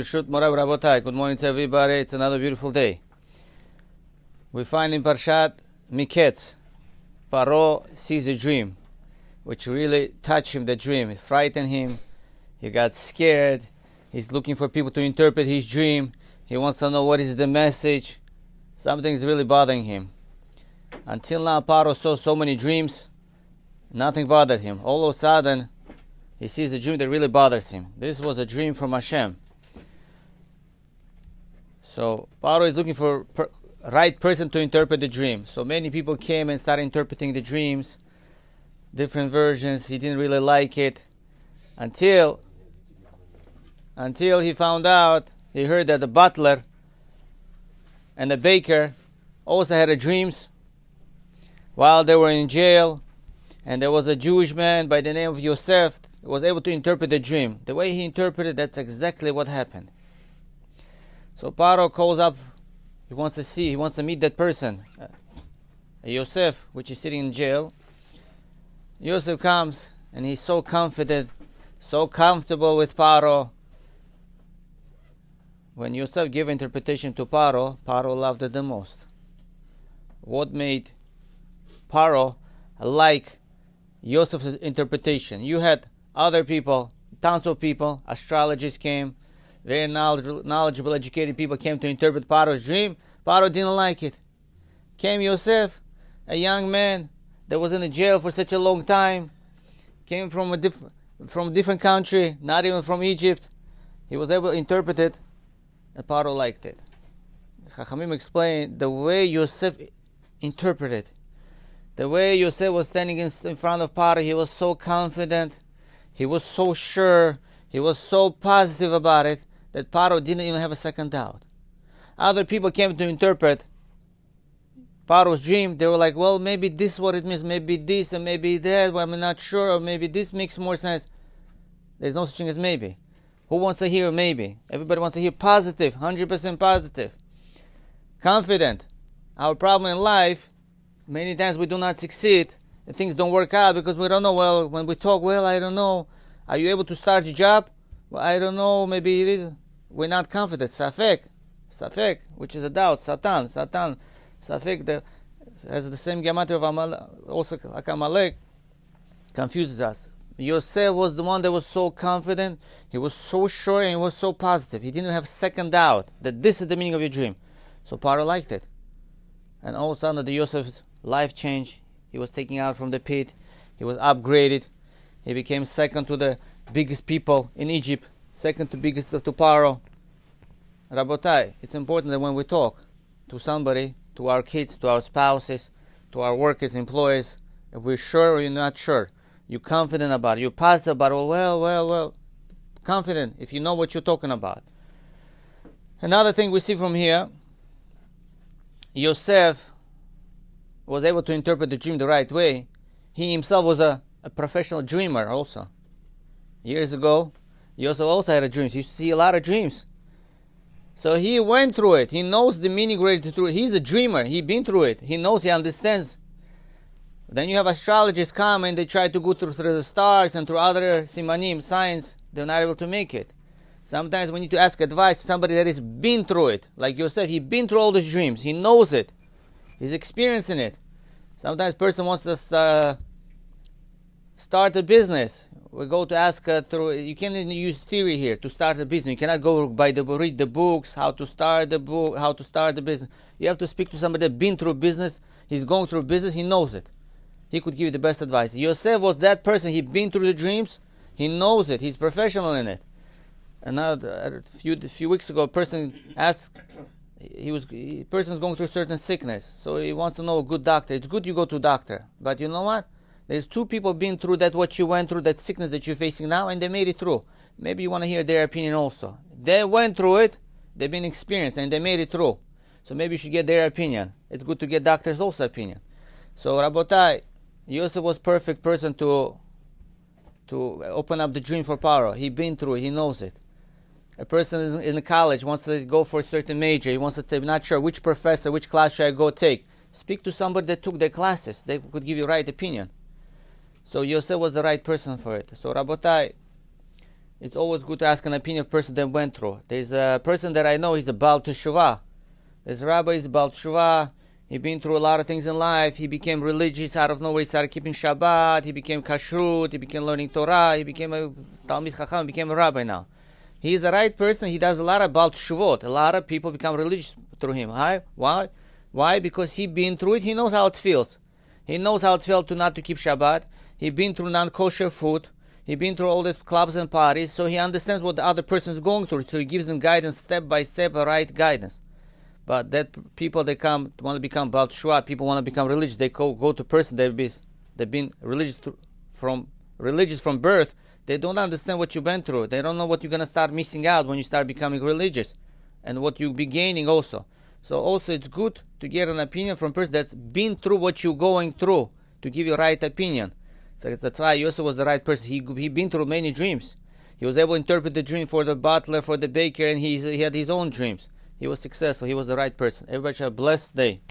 Good morning to everybody. It's another beautiful day. We find in Parshat Miketz, Pharaoh sees a dream, which really touched him, the dream. It frightened him. He got scared. He's looking for people to interpret his dream. He wants to know what is the message. Something's really bothering him. Until now, Pharaoh saw so many dreams. Nothing bothered him. All of a sudden, he sees a dream that really bothers him. This was a dream from Hashem. So Pharaoh is looking for right person to interpret the dream. So many people came and started interpreting the dreams, different versions. He didn't really like it until he found out. He heard that the butler and the baker also had dreams while they were in jail, and there was a Jewish man by the name of Yosef who was able to interpret the dream. The way he interpreted, that's exactly what happened. So Pharaoh calls up, he wants to meet that person, Yosef, which is sitting in jail. Yosef comes, and he's so confident, so comfortable with Pharaoh. When Yosef gave interpretation to Pharaoh, Pharaoh loved it the most. What made Pharaoh like Yosef's interpretation? You had other people, tons of people, astrologers came, very knowledgeable, educated people came to interpret Pharaoh's dream. Pharaoh didn't like it. Came Yosef, a young man that was in the jail for such a long time, came from a different country, not even from Egypt. He was able to interpret it, and Pharaoh liked it. Chachamim explained the way Yosef interpreted, the way Yosef was standing in front of Pharaoh. He was so confident, he was so sure, he was so positive about it, that Pharaoh didn't even have a second doubt. Other people came to interpret Pharaoh's dream. They were like, well, maybe this is what it means, maybe this and maybe that, well, I'm not sure, or maybe this makes more sense. There's no such thing as maybe. Who wants to hear maybe? Everybody wants to hear positive, 100% positive, confident. Our problem in life, many times we do not succeed and things don't work out because we don't know. Well, when we talk, well, I don't know. Are you able to start your job? Well, I don't know, maybe it is. We're not confident. Safek, which is a doubt. Satan, Safek, that has the same gematria of Amalek, also like Amalek, confuses us. Yosef was the one that was so confident, he was so sure, and he was so positive. He didn't have second doubt that this is the meaning of your dream. So Pharaoh liked it. And all of a sudden, the Yosef's life changed. He was taken out from the pit. He was upgraded. He became second to the biggest people in Egypt, second to biggest to Pharaoh. Rabotai, it's important that when we talk to somebody, to our kids, to our spouses, to our workers, employees, if we're sure or you're not sure, you're confident about it, you're positive about it, well, confident if you know what you're talking about. Another thing we see from here, Yosef was able to interpret the dream the right way. He himself was a professional dreamer also. Years ago, Yosef also had a dream. He used to see a lot of dreams. So he went through it. He knows the meaning related to it. He's a dreamer. He's been through it. He knows, he understands. Then you have astrologists come and they try to go through the stars and through other simanim, signs. They're not able to make it. Sometimes we need to ask advice to somebody that has been through it. Like Yosef, he's been through all these dreams. He knows it. He's experiencing it. Sometimes a person wants to start a business. We go to ask through. You can't use theory here to start a business. You cannot go read the books, how to start the business. You have to speak to somebody that's been through business. He's going through business. He knows it. He could give you the best advice. Yosef was that person. He'd been through the dreams. He knows it. He's professional in it. And now, a few weeks ago, a person asked. Person is going through a certain sickness, so he wants to know a good doctor. It's good you go to a doctor, but you know what? There's two people been through that, what you went through, that sickness that you're facing now, and they made it through. Maybe you want to hear their opinion also. They went through it, they've been experienced, and they made it through. So maybe you should get their opinion. It's good to get doctors' also opinion. So Rabotai, Yosef was perfect person to open up the dream for Pharaoh. He's been through it, he knows it. A person is in college, wants to go for a certain major, he wants to not sure which professor, which class should I go take. Speak to somebody that took their classes. They could give you right opinion. So Yosef was the right person for it. So Rabotai, it's always good to ask an opinion of a person that went through. There's a person that I know, he's a Baal Teshuvah. This rabbi is a Baal Teshuvah. He's been through a lot of things in life. He became religious out of nowhere. He started keeping Shabbat. He became kashrut. He became learning Torah. He became a Talmid Chacham. He became a rabbi now. He is the right person. He does a lot of Baal Teshuvot. A lot of people become religious through him. Why? Why? Because he been through it. He knows how it feels. He knows how it felt to not to keep Shabbat. He been through non-kosher food. He been through all the clubs and parties. So he understands what the other person is going through. So he gives them guidance, step by step, right guidance. But that people they want to become Baal Teshuvah, people want to become religious. They go to person they've been religious from birth. They don't understand what you've been through. They don't know what you're gonna start missing out when you start becoming religious, and what you'll be gaining also. So also it's good to get an opinion from a person that's been through what you're going through to give you right opinion. So that's why Yosef was the right person. He been through many dreams. He was able to interpret the dream for the butler, for the baker, and he had his own dreams. He was successful. He was the right person. Everybody should have a blessed day.